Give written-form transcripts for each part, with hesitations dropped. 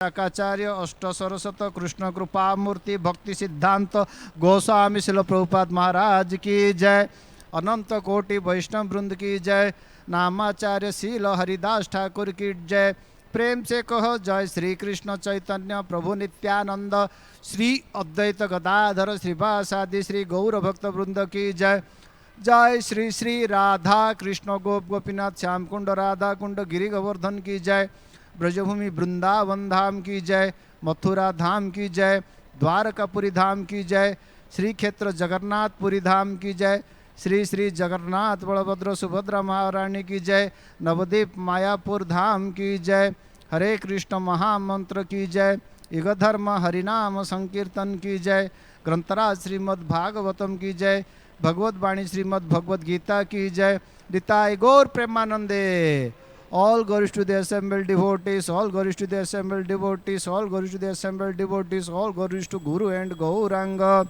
शाकाचार्य अष्ट सरस्वत कृष्ण कृपा मूर्ति भक्ति सिद्धांत गोस्वामी शिल प्रभुपाद महाराज की जय। अनंत कोटि वैष्णव वृंद की जय। नामाचार्य शील हरिदास ठाकुर की जय। प्रेम से कहो जय श्री कृष्ण चैतन्य प्रभु नित्यानंद श्री अद्वैत गदाधर श्रीवासादि श्री गौर भक्त वृंद की जय। जय श्री श्री राधा कृष्ण गोप गोपीनाथ श्याम कुंड राधा कुंड गिरि गोवर्धन की जय। ब्रजभूमि वृंदावन धाम की जय। मथुरा धाम की जय। द्वारकापुरी धाम की जय। श्री क्षेत्र जगन्नाथपुरी धाम की जय। श्री श्री जगन्नाथ बलभद्र सुभद्रा महारानी की जय। नवदीप मायापुर धाम की जय। हरे कृष्ण महामंत्र की जय। युगधर्म हरिनाम संकीर्तन की जय। ग्रंथराज श्रीमद् भागवतम की जय। भगवत वाणी श्रीमद् भगवद गीता की जय। निताय गौर प्रेमानंदे। All glories to the assembled devotees, all glories to the assembled devotees, all glories to the assembled devotees, all glories to Guru and Gauranga.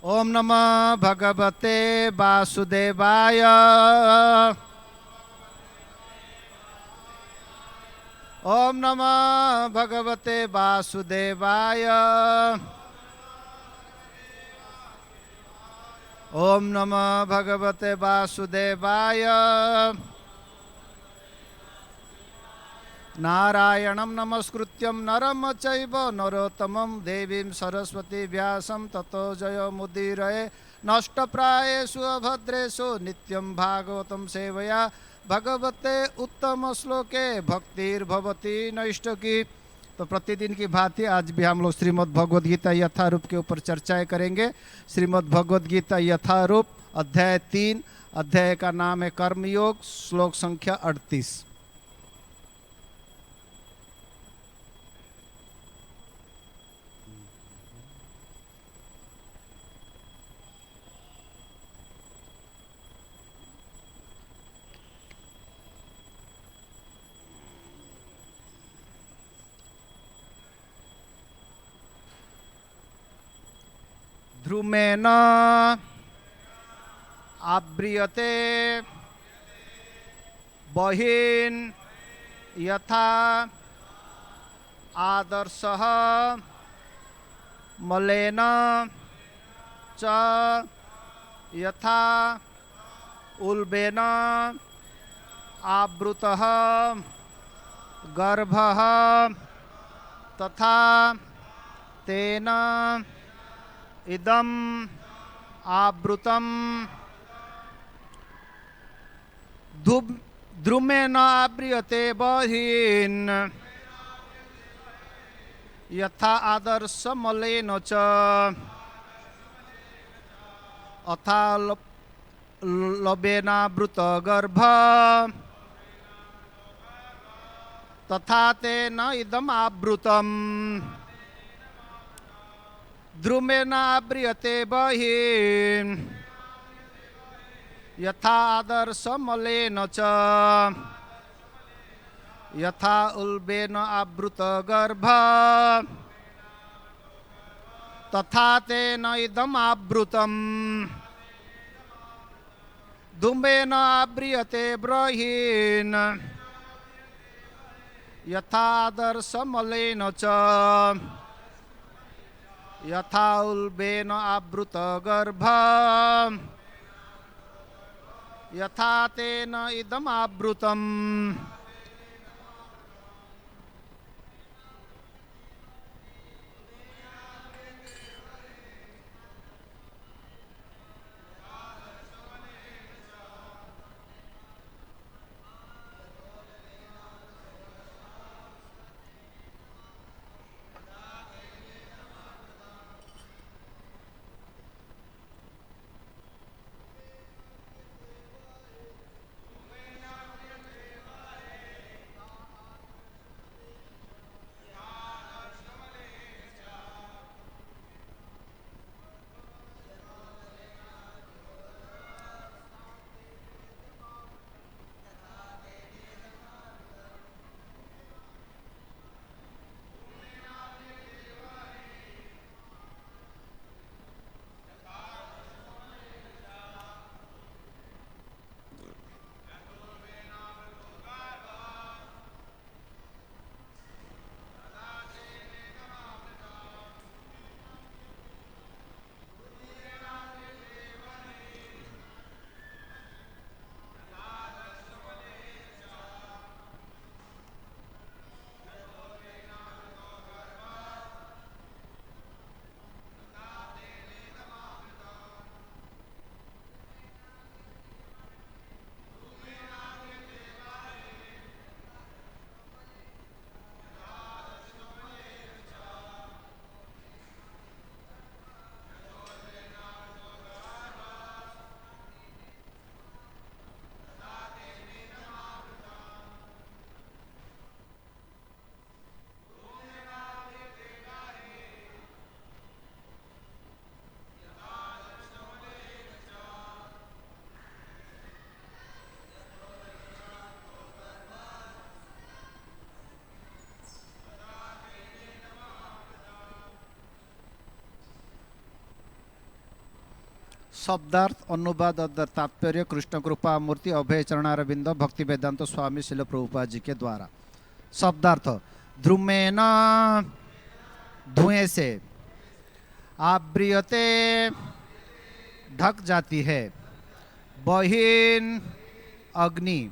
Om Namah Bhagavate Vasudevaya. Om Namah Bhagavate Vasudevaya. Om Namah Bhagavate Vasudevaya. नारायणं नमस्कृत्यं नरं चैव नरोत्तमं देवीं सरस्वती व्यासं ततो जयमुदीरये। नष्टप्रायेषु अभद्रेषु नित्यं भागवतं सेवया भगवते उत्तम श्लोके भक्तिर्भवति नैष्ठकी। तो प्रतिदिन की भांति आज भी हम लोग श्रीमद् भगवद गीता यथारूप के ऊपर चर्चाएं करेंगे। श्रीमद् भगवद गीता यथारूप अध्याय 3, अध्याय का नाम है कर्मयोग, श्लोक संख्या 38। ध्रुमेन आव्रियते बहिन् यथा आदर्शः मलेन च यथा उल्बेन आवृतः गर्भः तथा तेन इदम आवृतम द्रुमेण आव्रियते बहिन् यथा आदर्श मलेन च अथा लबेनावृत गर्भ तथा तेन इदम आवृतम्। द्रुमेण आव्रियते बहिन् यथा आदर्श मलेन च यथा उल्बेन आवृत गर्भ तथा तेन इदम आवृतम्। धूमेन आव्रियते बहिन् यथा आदर्श मलेन च यथा उल्बेन आवृत गर्भ यथा तेन इदम आवृतम्। शब्दार्थ अनुवाद और तात्पर्य कृष्ण कृपा मूर्ति अभय चरणारविंद भक्ति वेदांत स्वामी शिल प्रभुपाद जी के द्वारा। शब्दार्थ ध्रुमेन धुएं से, आव्रियते ढक जाती है, बहिन अग्नि,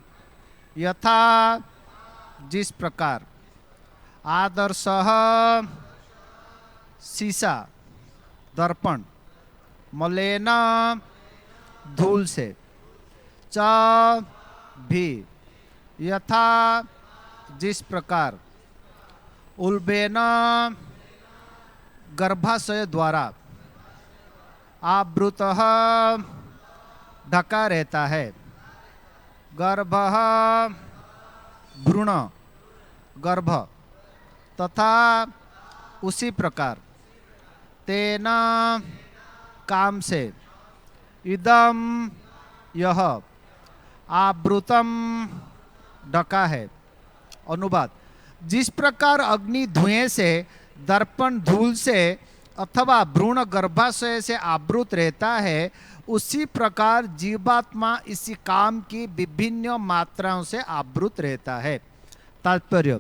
यथा जिस प्रकार, आदर्शः शीशा दर्पण, मलेन धूल से, च भी यथा जिस प्रकार, उल्बेन गर्भाशय द्वारा, आवृतः ढका रहता है, गर्भः भ्रूण गर्भ, तथा उसी प्रकार, तेना काम से, इदम यह, आवृतम ढका है। अनुवाद जिस प्रकार अग्नि धुएं से, दर्पण धूल से अथवा भ्रूण गर्भाशय से आवृत रहता है, उसी प्रकार जीवात्मा इसी काम की विभिन्न मात्राओं से आवृत रहता है। तात्पर्य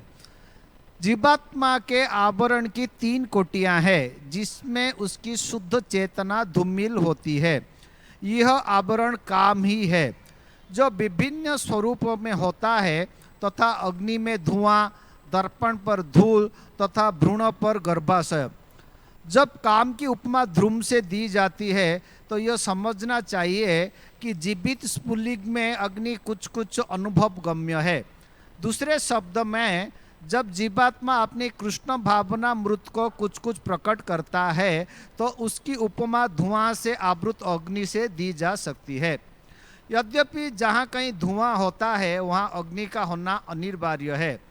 जीवात्मा के आवरण की 3 कोटियां हैं, जिसमें उसकी शुद्ध चेतना धूमिल होती है। यह आवरण काम ही है, जो विभिन्न स्वरूपों में होता है, तथा अग्नि में धुआं, दर्पण पर धूल तथा भ्रूण पर गर्भाशय। जब काम की उपमा ध्रुम से दी जाती है तो यह समझना चाहिए कि जीवित स्फुलिंग में अग्नि कुछ कुछ अनुभव गम्य है। दूसरे शब्द में जब जीवात्मा अपनी कृष्ण भावना मृत को कुछ कुछ प्रकट करता है तो उसकी उपमा धुआं से आवृत अग्नि से दी जा सकती है। यद्यपि जहाँ कहीं धुआं होता है वहाँ अग्नि का होना अनिवार्य है,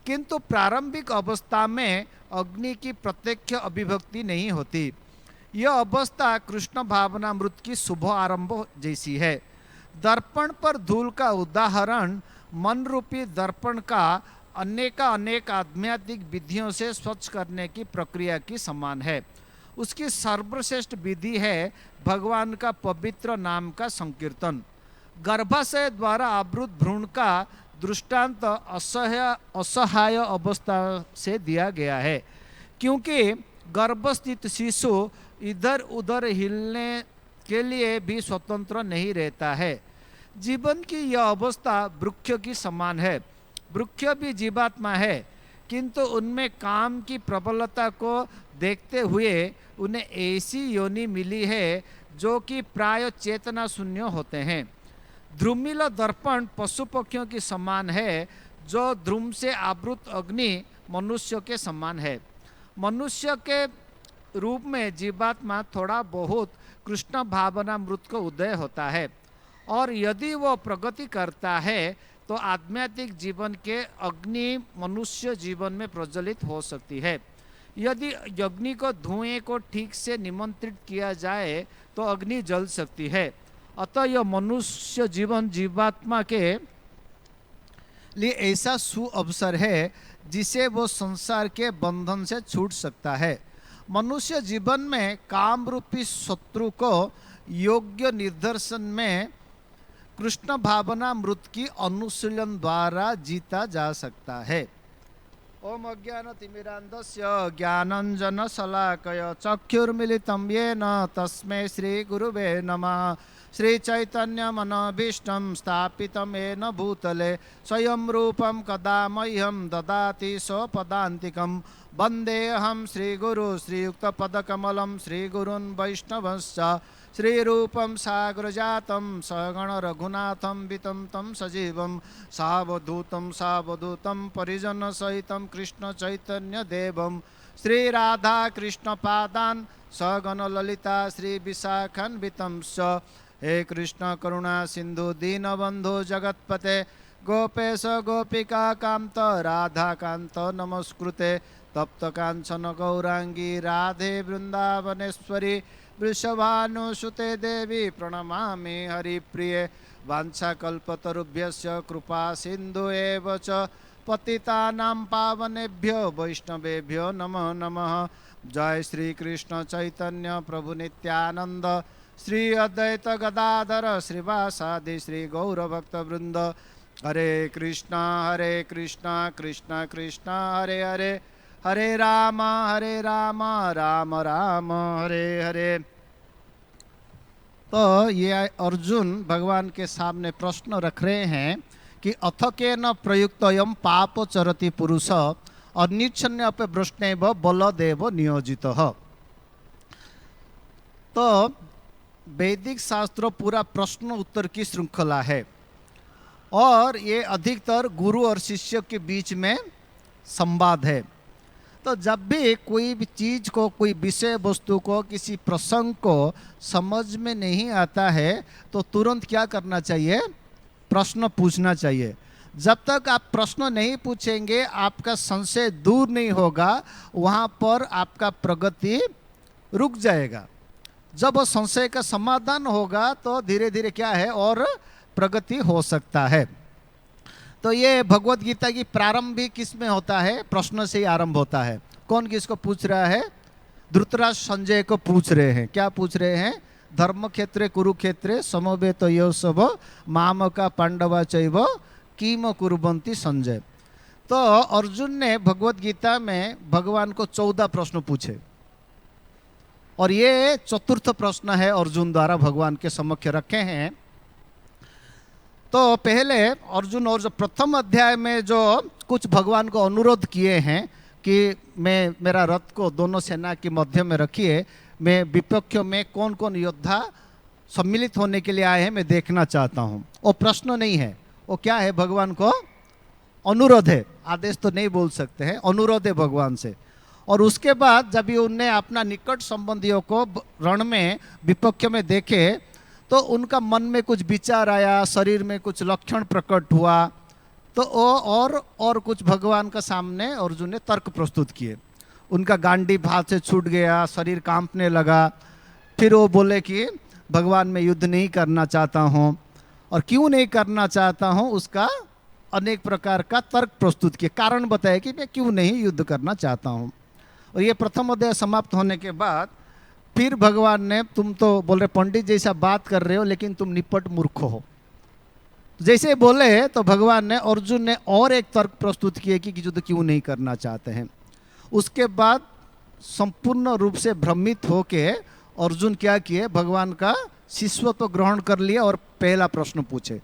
किंतु प्रारंभिक अवस्था में अग्नि की प्रत्यक्ष अभिव्यक्ति नहीं होती। यह अवस्था कृष्ण भावना मृत की शुभ आरंभ जैसी है। दर्पण पर धूल का उदाहरण मन रूपी दर्पण का अनेक आध्यात्मिक विधियों से स्वच्छ करने की प्रक्रिया की समान है। उसकी सर्वश्रेष्ठ विधि है भगवान का पवित्र नाम का संकीर्तन। गर्भाशय द्वारा आवृत भ्रूण का दृष्टांत असहाय अवस्था से दिया गया है, क्योंकि गर्भस्थित शिशु इधर उधर हिलने के लिए भी स्वतंत्र नहीं रहता है। जीवन की यह अवस्था वृक्ष की समान है। वृक्ष भी जीवात्मा है, किंतु उनमें काम की प्रबलता को देखते हुए उन्हें ऐसी योनि मिली है जो कि प्राय चेतना शून्य होते हैं। ध्रुमिल दर्पण पशु पक्षियों की समान है, जो ध्रुम से आवृत अग्नि मनुष्य के समान है। मनुष्य के रूप में जीवात्मा थोड़ा बहुत कृष्ण भावना मृत को उदय होता है, और यदि वो प्रगति करता है तो आध्यात्मिक जीवन के अग्नि मनुष्य जीवन में प्रज्वलित हो सकती है। यदि अग्नि को धुएं को ठीक से निमंत्रित किया जाए तो अग्नि जल सकती है। अतः यह मनुष्य जीवन जीवात्मा के लिए ऐसा सुअवसर है जिसे वो संसार के बंधन से छूट सकता है। मनुष्य जीवन में काम रूपी शत्रु को योग्य निर्दर्शन में कृष्ण भावना मृत की अनुशीलन द्वारा जीता जा सकता है। ओम अज्ञानतिमिरान्धस्य ज्ञानाञ्जनशलाकया चक्षुर्मिलितं येन तस्मै श्रीगुरुवे नमः। श्रीचैतन्यमनभीष्टं स्थापितं येन भूतले स्वयं रूपं कदा मह्यं ददाति स्वपदान्तिकं। वन्देऽहं श्रीगुरु श्रीयुक्तपदकमलं श्रीगुरुन् वैष्णवश्च। श्रीरूपं साग्रजातं सगण रघुनाथं वितं तं सजीवं सावधूतं परिजन सहितं कृष्ण चैतन्य देवं। श्री राधा कृष्ण पादान् सगण ललिता श्री विशाखान्वितं च। हे कृष्ण करुणा सिंधु दीनबंधु जगत्पते गोपेश गोपिका कांत राधा कांत नमस्कृते। तप्त कांचन गौरांगी राधे वृंदावनेश्वरी वृषभानुसुते देवी प्रणमामि हरिप्रिये। वाञ्छाकल्पतरुभ्यश्च कृपा सिन्धु एव च पतितानां पावनेभ्यो वैष्णवेभ्यो नमो नमः। जय श्री कृष्ण चैतन्य प्रभु नित्यानंद श्री अद्वैत गदाधर श्रीवासादि श्री गौर भक्त वृंद। हरे कृष्णा कृष्णा कृष्णा हरे हरे, हरे राम राम राम हरे हरे। तो ये अर्जुन भगवान के सामने प्रश्न रख रहे हैं कि अथ के न प्रयुक्तयम पाप चरति पुरुष अनिच्छन्य अपे वृष्णेव बलदेव नियोजित। तो वैदिक शास्त्र पूरा प्रश्न उत्तर की श्रृंखला है और ये अधिकतर गुरु और शिष्य के बीच में संवाद है। तो जब भी कोई भी चीज़ को, कोई विषय वस्तु को, किसी प्रसंग को समझ में नहीं आता है तो तुरंत क्या करना चाहिए? प्रश्न पूछना चाहिए। जब तक आप प्रश्न नहीं पूछेंगे, आपका संशय दूर नहीं होगा, वहाँ पर आपका प्रगति रुक जाएगा। जब वो संशय का समाधान होगा तो धीरे धीरे क्या है और प्रगति हो सकता है। तो ये भगवत गीता की प्रारंभ भी किस में होता है? प्रश्न से ही आरंभ होता है। कौन किसको पूछ रहा है? धृतराष्ट्र संजय को पूछ रहे हैं। क्या पूछ रहे हैं? धर्म क्षेत्रे कुरुक्षेत्रे समवेत यो सब मामका पांडवा चैव किम कुर्वन्ति संजय। तो अर्जुन ने भगवत गीता में भगवान को 14 प्रश्न पूछे और ये चतुर्थ प्रश्न है अर्जुन द्वारा भगवान के समक्ष रखे हैं। तो पहले अर्जुन और जो प्रथम अध्याय में जो कुछ भगवान को अनुरोध किए हैं कि मैं मेरा रथ को दोनों सेना के मध्य में रखिए, मैं विपक्ष में कौन कौन योद्धा सम्मिलित होने के लिए आए हैं मैं देखना चाहता हूं। वो प्रश्न नहीं है, वो क्या है? भगवान को अनुरोध है। आदेश तो नहीं बोल सकते हैं, अनुरोध है भगवान से। और उसके बाद जब ये उनने अपना निकट संबंधियों को रण में विपक्ष में देखे तो उनका मन में कुछ विचार आया, शरीर में कुछ लक्षण प्रकट हुआ। तो वो और कुछ भगवान का सामने अर्जुन ने तर्क प्रस्तुत किए। उनका गांडीव हाथ से छूट गया, शरीर कांपने लगा। फिर वो बोले कि भगवान मैं युद्ध नहीं करना चाहता हूँ, और क्यों नहीं करना चाहता हूँ उसका अनेक प्रकार का तर्क प्रस्तुत किए, कारण बताया कि मैं क्यों नहीं युद्ध करना चाहता हूँ। और ये प्रथम अध्याय समाप्त होने के बाद फिर भगवान ने, तुम तो बोल रहे पंडित जैसा बात कर रहे हो लेकिन तुम निपट मूर्ख हो, जैसे बोले तो भगवान ने, अर्जुन ने और एक तर्क प्रस्तुत किए कि युद्ध क्यों नहीं करना चाहते हैं। उसके बाद संपूर्ण रूप से भ्रमित होके अर्जुन क्या किए? भगवान का शिष्यत्व ग्रहण कर लिया और पहला प्रश्न पूछे।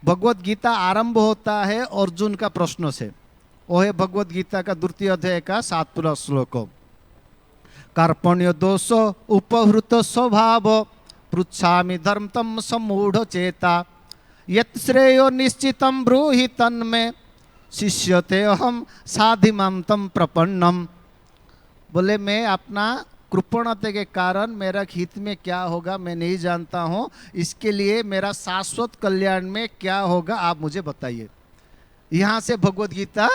भगवत गीता आरंभ होता है अर्जुन का प्रश्न से। वो है भगवत गीता का द्वितीय अध्याय का 7वां श्लोक। कार्पण्य दोष उपहृत स्वभाव पृच्छामि धर्म तम सम्मूढ़ चेता यत् श्रेयो निश्चितम ब्रूहि तन्मे शिष्यते अहम साधिमां तम प्रपन्नम। बोले मैं अपना कृपणता के कारण मेरा हित में क्या होगा मैं नहीं जानता हूँ, इसके लिए मेरा शाश्वत कल्याण में क्या होगा आप मुझे बताइए। यहाँ से भगवत गीता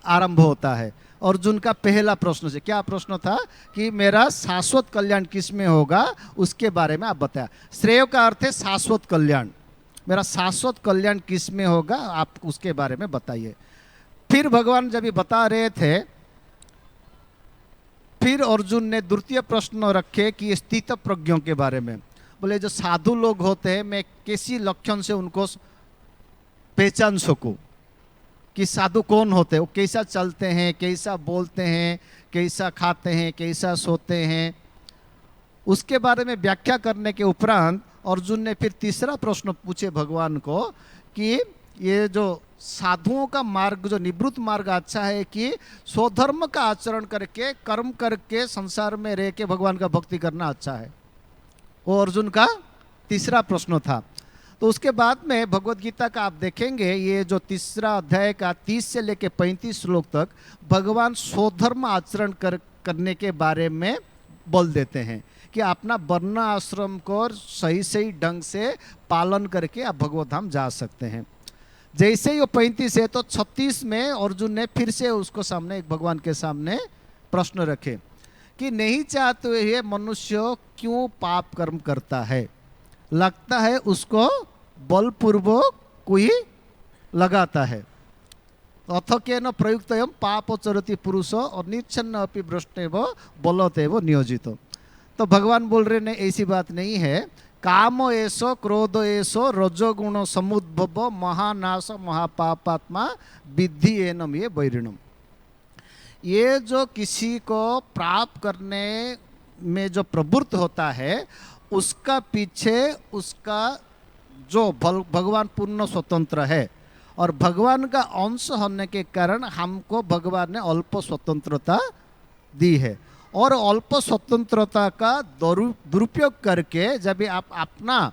आरंभ होता है। अर्जुन का पहला प्रश्न से क्या प्रश्न था कि मेरा शाश्वत कल्याण किस में होगा उसके बारे में आप बताया। श्रेय का अर्थ है शाश्वत कल्याण, मेरा शाश्वत कल्याण किस में होगा आप उसके बारे में बताइए। फिर भगवान जब ये बता रहे थे, फिर अर्जुन ने द्वितीय प्रश्न रखे कि स्थित प्रज्ञों के बारे में। बोले जो साधु लोग होते हैं मैं किसी लक्षण से उनको पहचान सकूं कि साधु कौन होते हैं, वो कैसा चलते हैं, कैसा बोलते हैं, कैसा खाते हैं, कैसा सोते हैं, उसके बारे में व्याख्या करने के उपरांत अर्जुन ने फिर तीसरा प्रश्न पूछे भगवान को कि ये जो साधुओं का मार्ग, जो निवृत्त मार्ग अच्छा है कि स्वधर्म का आचरण करके कर्म करके संसार में रह के भगवान का भक्ति करना अच्छा है। वो अर्जुन का तीसरा प्रश्न था। तो उसके बाद में भगवत गीता का आप देखेंगे ये जो तीसरा अध्याय का 30 से लेके 35 श्लोक तक भगवान स्वधर्म आचरण करने के बारे में बोल देते हैं कि अपना वर्ण आश्रम को सही सही ढंग से पालन करके आप भगवत धाम जा सकते हैं। जैसे ही वो 35 है तो 36 में अर्जुन ने फिर से उसको सामने, एक भगवान के सामने प्रश्न रखे कि नहीं चाहते हुए मनुष्य क्यों पाप कर्म करता है, लगता है उसको बलपूर्वक कोई लगाता है। अथ केन प्रयुक्तयम पाप चरति पुरुष और निच्छन्न अपि भ्रष्टेव बलतेव नियोजित। तो भगवान बोल रहे नहीं, ऐसी बात नहीं है। काम ऐसो क्रोध ऐसो रजोगुण समुद्भव महानाश महापापात्मा विद्धि एनम ये वैरिणम। ये जो किसी को प्राप्त करने में जो प्रवृत्त होता है, उसका पीछे उसका जो भगवान पूर्ण स्वतंत्र है, और भगवान का अंश होने के कारण हमको भगवान ने अल्प स्वतंत्रता दी है। और अल्प स्वतंत्रता का दुरुपयोग करके जब भी आप अपना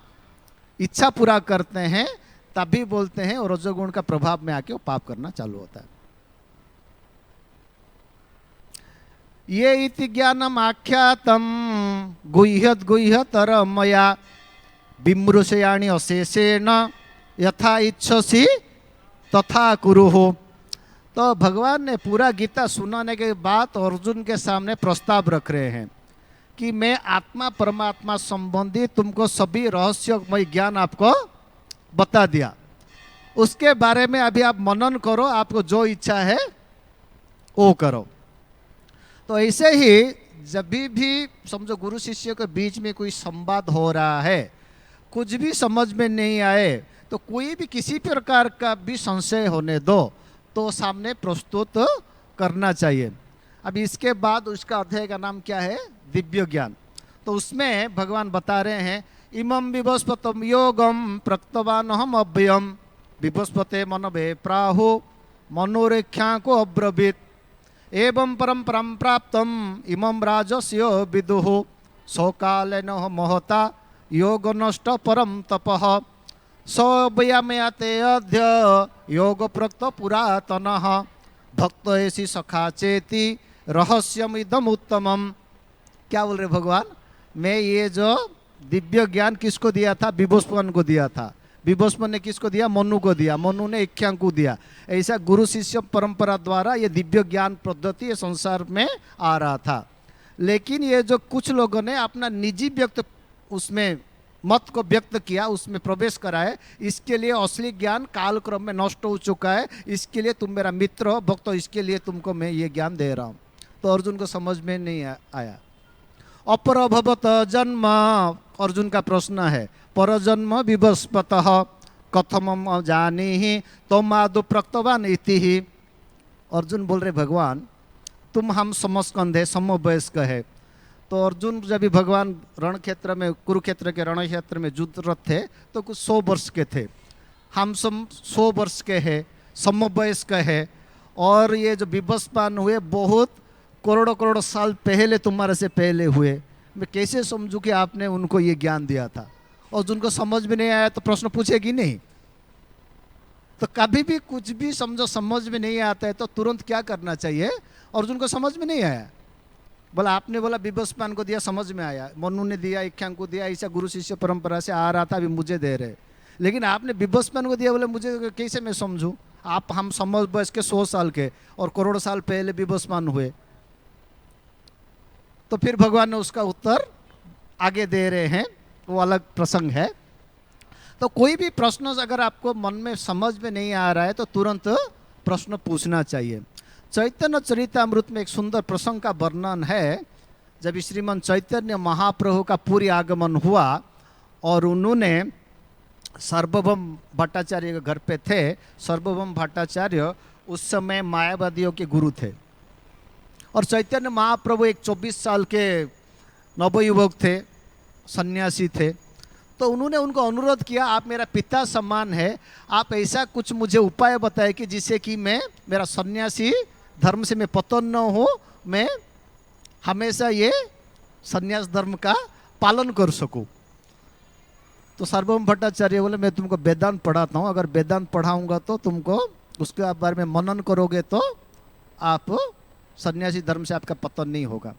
इच्छा पूरा करते हैं, तभी बोलते हैं और रजोगुण का प्रभाव में आके वो पाप करना चालू होता है। ये इति ज्ञानम आख्यातम गुह्यत गुह्यतर मया विमृशयाणि अशेषेण यथा इच्छसि तथा कुरुः। तो भगवान ने पूरा गीता सुनाने के बाद अर्जुन के सामने प्रस्ताव रख रहे हैं कि मैं आत्मा परमात्मा संबंधी तुमको सभी रहस्यमय ज्ञान आपको बता दिया, उसके बारे में अभी आप मनन करो, आपको जो इच्छा है वो करो। तो ऐसे ही जब भी समझो गुरु शिष्य के बीच में कोई संवाद हो रहा है, कुछ भी समझ में नहीं आए तो कोई भी किसी प्रकार का भी संशय होने दो तो सामने प्रस्तुत करना चाहिए। अब इसके बाद उसका अध्याय का नाम क्या है? दिव्य ज्ञान। तो उसमें भगवान बता रहे हैं इमं विवस्पतम योगम प्रक्तवानहम अभ्यम विवस्पते मनवे प्राहु मनोरेख्या को अब्रवीत एवं परम्परम प्राप्तम इमं राजस्यो विदुः सौकालेन महता योग नष्ट परम तपः सौभयामयाते अध्य योग प्रक्त पुरातनः भक्त ऐसी सखा चेती रहस्यम इदम उत्तमम। क्या बोल रहे भगवान? मैं ये जो दिव्य ज्ञान किसको दिया था? विभस्पन को दिया था। विभस्पन ने किसको दिया? मनु को दिया। मनु ने इक्ष्वाकु को दिया। ऐसा गुरु शिष्य परंपरा द्वारा ये दिव्य ज्ञान पद्धति ये संसार में आ रहा था। लेकिन ये जो कुछ लोगों ने अपना निजी व्यक्त उसमें मत को व्यक्त किया, उसमें प्रवेश कराए, इसके लिए असली ज्ञान कालक्रम में नष्ट हो चुका है। इसके लिए तुम मेरा मित्र हो भक्त, इसके लिए तुमको मैं ये ज्ञान दे रहा हूँ। तो अर्जुन को समझ में नहीं आया। अपरभवत जन्म, अर्जुन का प्रश्न है, परजन्म विवस्पतः कथमम जानीहि त्वम् आदौ प्रक्तवान इति ही। अर्जुन बोल रहे भगवान तुम हम समस्कंध है, समवयस्क है। तो अर्जुन जब भी भगवान रण क्षेत्र में, कुरुक्षेत्र के रण क्षेत्र में युद्धरत थे तो कुछ 100 वर्ष के थे। हम सब 100 वर्ष के हैं, समवयस्क है। और ये जो विवस्वान हुए बहुत करोड़ों करोड़ों साल पहले तुम्हारे से पहले हुए। मैं कैसे समझूं कि आपने उनको ये ज्ञान दिया था? और जिनको समझ में नहीं आया तो प्रश्न पूछेगी नहीं। तो कभी भी कुछ भी समझो समझ में नहीं आता है तो तुरंत क्या करना चाहिए? अर्जुन को समझ में नहीं आया, बोला आपने बोला विवस्वान को दिया, समझ में आया, मनु ने दिया, इक्ष्वाकु को दिया, ऐसा गुरु शिष्य परंपरा से आ रहा था, अभी मुझे दे रहे। लेकिन आपने विवस्वान को दिया, बोले मुझे कैसे मैं समझूं? आप हम समझ बस के 100 साल के और करोड़ साल पहले विवस्वान हुए। तो फिर भगवान ने उसका उत्तर आगे दे रहे हैं, वो अलग प्रसंग है। तो कोई भी प्रश्न अगर आपको मन में समझ में नहीं आ रहा है तो तुरंत प्रश्न पूछना चाहिए। चैतन्य चरितामृत में एक सुंदर प्रसंग का वर्णन है। जब श्रीमन चैतन्य महाप्रभु का पूरी आगमन हुआ और उन्होंने सर्वभौम भट्टाचार्य के घर पे थे। सर्वभौम भट्टाचार्य उस समय मायावादियों के गुरु थे और चैतन्य महाप्रभु एक 24 साल के नवयुवक थे, सन्यासी थे। तो उन्होंने उनको अनुरोध किया, आप मेरा पिता समान है, आप ऐसा कुछ मुझे उपाय बताए कि जिससे कि मैं मेरा सन्यासी धर्म से मैं पतन न हो, मैं हमेशा ये सन्यास धर्म का पालन कर सकूं। तो सार्वभौम भट्टाचार्य बोले मैं तुमको वेदांत पढ़ाता हूँ, अगर वेदांत पढ़ाऊंगा तो तुमको उसके बारे में मनन करोगे तो आप सन्यासी धर्म से आपका पतन नहीं होगा।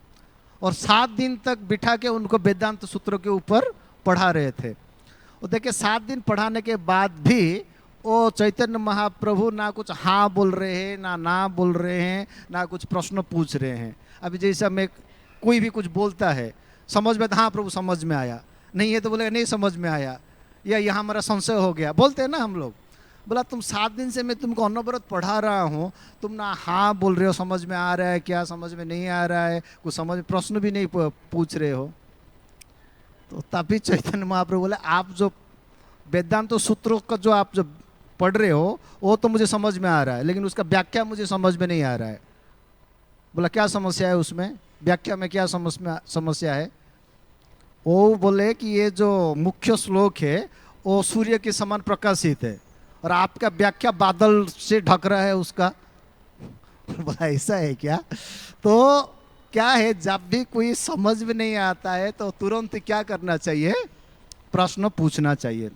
और 7 दिन तक बिठा के उनको वेदांत सूत्रों के ऊपर पढ़ा रहे थे। वो देखिए 7 दिन पढ़ाने के बाद भी वो चैतन्य महाप्रभु ना कुछ हाँ बोल रहे हैं, ना बोल रहे हैं, ना कुछ प्रश्न पूछ रहे हैं। अभी जैसा मैं कोई भी कुछ बोलता है समझ में, तो हाँ प्रभु समझ में आया, नहीं है तो बोलेगा नहीं समझ में आया, या यहाँ हमारा संशय हो गया, बोलते हैं ना हम लोग। बोला तुम 7 दिन से मैं तुमको अनवरत पढ़ा रहा हूँ, तुम ना हाँ बोल रहे हो, समझ में आ रहा है क्या, समझ में नहीं आ रहा है, कुछ समझ प्रश्न भी नहीं पूछ रहे हो। तो तभी चैतन्य महाप्रभु बोले आप जो वेदांत सूत्रों का जो आप जो पढ़ रहे हो वो तो मुझे समझ में आ रहा है, लेकिन उसका व्याख्या मुझे समझ में नहीं आ रहा है। बोला क्या समस्या है उसमें, व्याख्या में क्या समस्या है? वो बोले कि ये जो मुख्य श्लोक है वो सूर्य के समान प्रकाशित है और आपका व्याख्या बादल से ढक रहा है उसका। बोला ऐसा है क्या? तो क्या है, जब भी कोई समझ में नहीं आता है तो तुरंत क्या करना चाहिए, प्रश्न पूछना चाहिए।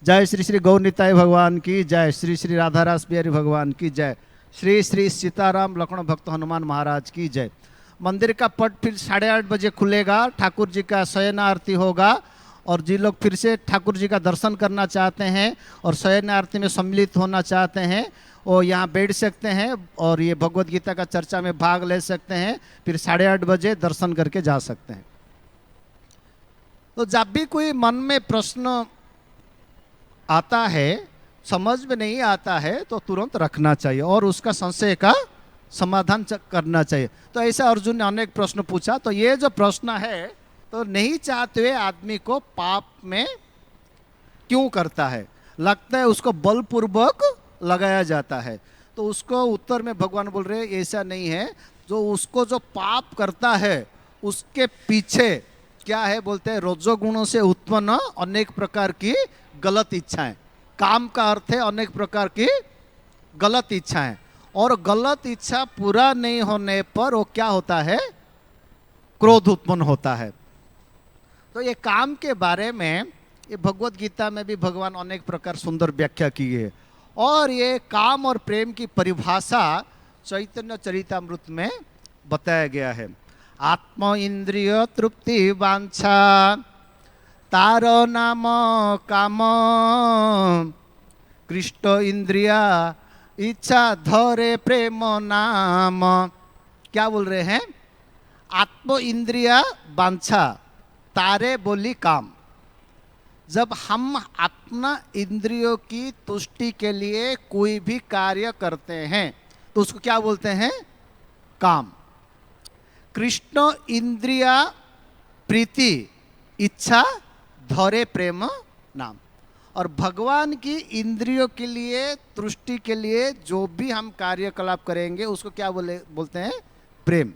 जय श्री श्री गौर निताय भगवान की जय, श्री श्री राधा रास बिहारी भगवान की जय, श्री श्री सीताराम लक्ष्मण भक्त हनुमान महाराज की जय। मंदिर का पट फिर 8:30 बजे खुलेगा, ठाकुर जी का शयन आरती होगा और जी लोग फिर से ठाकुर जी का दर्शन करना चाहते हैं और शयन आरती में सम्मिलित होना चाहते हैं वो यहाँ बैठ सकते हैं और ये भगवत गीता का चर्चा में भाग ले सकते हैं, फिर 8:30 बजे दर्शन करके जा सकते हैं। तो जब भी कोई मन में प्रश्न आता है, समझ में नहीं आता है तो तुरंत रखना चाहिए और उसका संशय का समाधान करना चाहिए। तो ऐसा अर्जुन ने अनेक प्रश्न पूछा। तो ये जो प्रश्न है तो नहीं चाहते हुए आदमी को पाप में क्यों करता है, लगता है उसको बलपूर्वक लगाया जाता है। तो उसको उत्तर में भगवान बोल रहे हैं ऐसा नहीं है, जो उसको जो पाप करता है उसके पीछे क्या है बोलते हैं, रजोगुणों से उत्पन्न अनेक प्रकार की गलत इच्छाएं। काम का अर्थ है अनेक प्रकार की गलत इच्छाएं, और गलत इच्छा पूरा नहीं होने पर वो क्या होता है, क्रोध उत्पन्न होता है। तो ये काम के बारे में ये भगवत गीता में भी भगवान अनेक प्रकार सुंदर व्याख्या की है और ये काम और प्रेम की परिभाषा चैतन्य चरितामृत में बताया गया है। आत्म इंद्रिय तृप्ति वांछा तार नाम काम, कृष्ण इंद्रिया इच्छा धरे प्रेम नाम। क्या बोल रहे हैं, आत्म इंद्रिया वांछा तारे बोली काम। जब हम अपना इंद्रियों की तुष्टि के लिए कोई भी कार्य करते हैं तो उसको क्या बोलते हैं, काम। कृष्ण इंद्रिया प्रीति इच्छा धरे प्रेम नाम। और भगवान की इंद्रियों के लिए तुष्टि के लिए जो भी हम कार्यकलाप करेंगे उसको क्या बोलते हैं, प्रेम।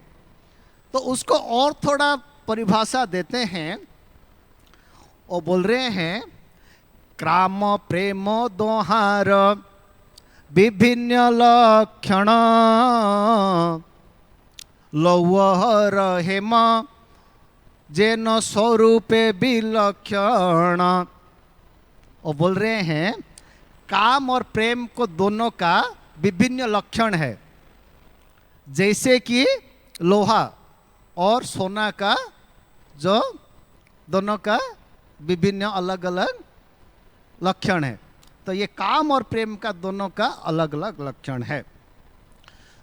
तो उसको और थोड़ा परिभाषा देते हैं और बोल रहे हैं क्राम प्रेम दोहार विभिन्न लक्षण लौहर हेम जेन स्वरूपे विलक्षण। और बोल रहे हैं काम और प्रेम को दोनों का विभिन्न लक्षण है, जैसे कि लोहा और सोना का जो दोनों का विभिन्न अलग अलग लक्षण है। तो ये काम और प्रेम का दोनों का अलग अलग लक्षण है।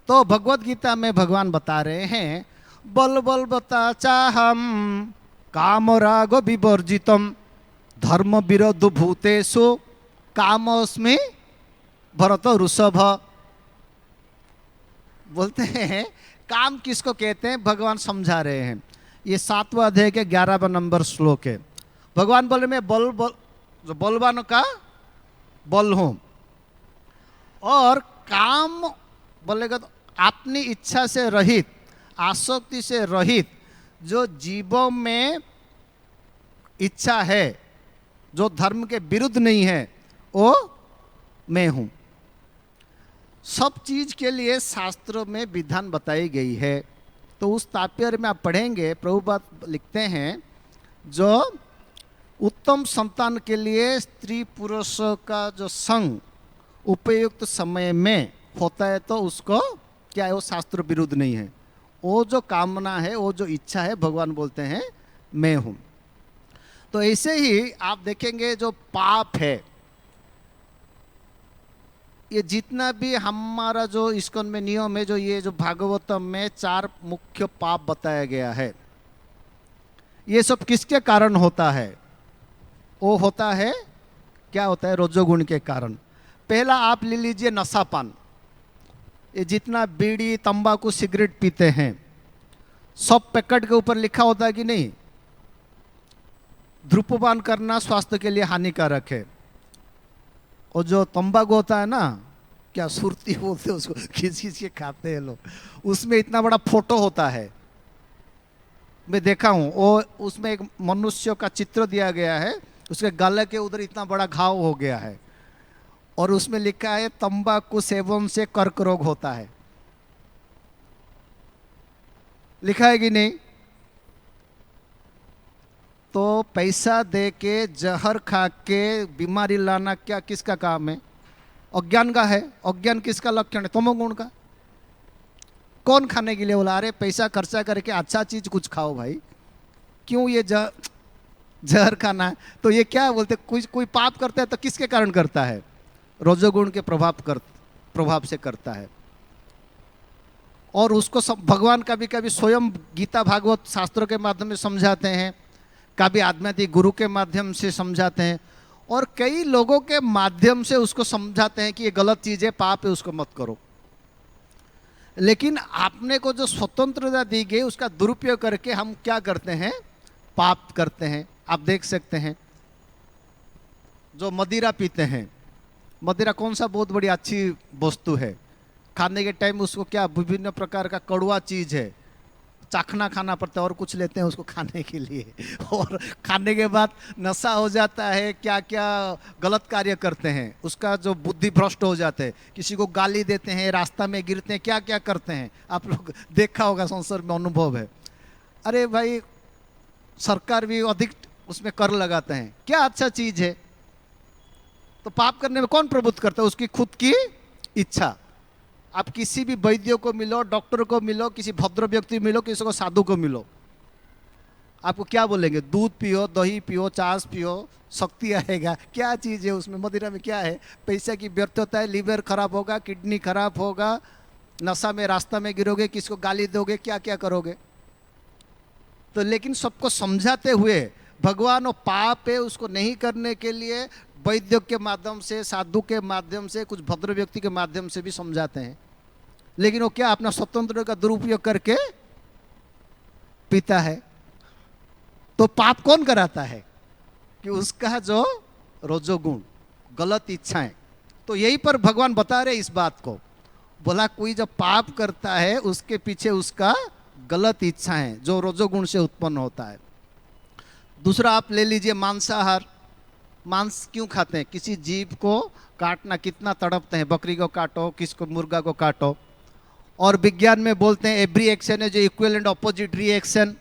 तो भगवत गीता में भगवान बता रहे हैं बल बल बता चाहम काम राग विवर्जितम धर्म विरोध भूतेषु कामोस्मि भरत ऋषभ। बोलते हैं काम किसको कहते हैं, भगवान समझा रहे हैं। ये 7वां अध्याय के 11वां नंबर श्लोक है। भगवान बोले मैं जो बलवान का बल हूं, और काम बोलेगा तो अपनी इच्छा से रहित, आसक्ति से रहित जो जीवों में इच्छा है, जो धर्म के विरुद्ध नहीं है, वो मैं हूं। सब चीज के लिए शास्त्र में विधान बताई गई है। तो उस तात्पर्य में आप पढ़ेंगे, प्रभुपाद लिखते हैं जो उत्तम संतान के लिए स्त्री पुरुष का जो संग उपयुक्त समय में होता है तो उसको क्या है, वो शास्त्र विरुद्ध नहीं है। वो जो कामना है, वो जो इच्छा है, भगवान बोलते हैं मैं हूं। तो ऐसे ही आप देखेंगे जो पाप है, ये जितना भी हमारा जो इस्कॉन में नियम है, जो ये जो भागवतम में 4 मुख्य पाप बताया गया है, ये सब किसके कारण होता है, वो होता है क्या होता है, रजोगुण के कारण। पहला आप ले लीजिए नशापान। ये जितना बीड़ी तंबाकू सिगरेट पीते हैं, सब पैकेट के ऊपर लिखा होता है कि नहीं, धूम्रपान करना स्वास्थ्य के लिए हानिकारक है। और जो तंबाकू होता है ना, क्या सुरती बोलते हैं उसको, खींच खींच के खाते हैं लोग, उसमें इतना बड़ा फोटो होता है, मैं देखा हूँ। वो उसमें एक मनुष्य का चित्र दिया गया है, उसके गले के उधर इतना बड़ा घाव हो गया है, और उसमें लिखा है तंबाकू सेवन से कर्क रोग होता है। लिखा है कि नहीं? तो पैसा दे के जहर खा के बीमारी लाना क्या किसका काम है? अज्ञान का है। अज्ञान किसका लक्षण है? तमोगुण का। कौन खाने के लिए बोला? अरे पैसा खर्चा करके अच्छा चीज कुछ खाओ भाई, क्यों ये जहर खाना है? तो ये क्या बोलते, कोई पाप करता है तो किसके कारण करता है? रजोगुण के प्रभाव से करता है। और उसको भगवान कभी कभी स्वयं गीता भागवत शास्त्रों के माध्यम से समझाते हैं, कभी आध्यात्मिक गुरु के माध्यम से समझाते हैं, और कई लोगों के माध्यम से उसको समझाते हैं कि ये गलत चीज़ है, पाप है, उसको मत करो। लेकिन आपने को जो स्वतंत्रता दी गई उसका दुरुपयोग करके हम क्या करते हैं? पाप करते हैं। आप देख सकते हैं जो मदिरा पीते हैं, मदिरा कौन सा बहुत बड़ी अच्छी वस्तु है, खाने के टाइम उसको क्या विभिन्न प्रकार का कड़वा चीज है, चाखना खाना पड़ता है, और कुछ लेते हैं उसको खाने के लिए, और खाने के बाद नशा हो जाता है, क्या क्या गलत कार्य करते हैं, उसका जो बुद्धि भ्रष्ट हो जाते हैं, किसी को गाली देते हैं, रास्ता में गिरते हैं, क्या क्या करते हैं, आप लोग देखा होगा, संसार में अनुभव है। अरे भाई, सरकार भी अधिक उसमें कर लगाते हैं, क्या अच्छा चीज है? तो पाप करने में कौन प्रबुद्ध करता है? उसकी खुद की इच्छा। आप किसी भी वैद्य को मिलो, डॉक्टर को मिलो, किसी भद्र व्यक्ति मिलो, किसी को साधु को मिलो, आपको क्या बोलेंगे? दूध पियो, दही पियो, चास पियो, शक्ति आएगा। क्या चीज़ है उसमें? मदिरा में क्या है? पैसे की व्यर्थता है, लीवर खराब होगा, किडनी खराब होगा, नशा में रास्ता में गिरोगे, किसको गाली दोगे, क्या क्या करोगे। तो लेकिन सबको समझाते हुए भगवान वो पाप है उसको नहीं करने के लिए वैद्य के माध्यम से, साधु के माध्यम से, कुछ भद्र व्यक्ति के माध्यम से भी समझाते हैं। लेकिन वो क्या अपना स्वतंत्र का दुरुपयोग करके पीता है। तो पाप कौन कराता है? कि उसका जो रजोगुण, गलत इच्छाएं। तो यही पर भगवान बता रहे इस बात को, बोला कोई जब पाप करता है उसके पीछे उसका गलत इच्छाएं जो रजोगुण से उत्पन्न होता है। दूसरा आप ले लीजिए मांसाहार। मांस क्यों खाते हैं? किसी जीव को काटना कितना तड़पते हैं, बकरी को काटो, किसको मुर्गा को काटो। और विज्ञान में बोलते हैं एवरी एक्शन है जो इक्वल एंड ऑपोजिट रिएक्शन,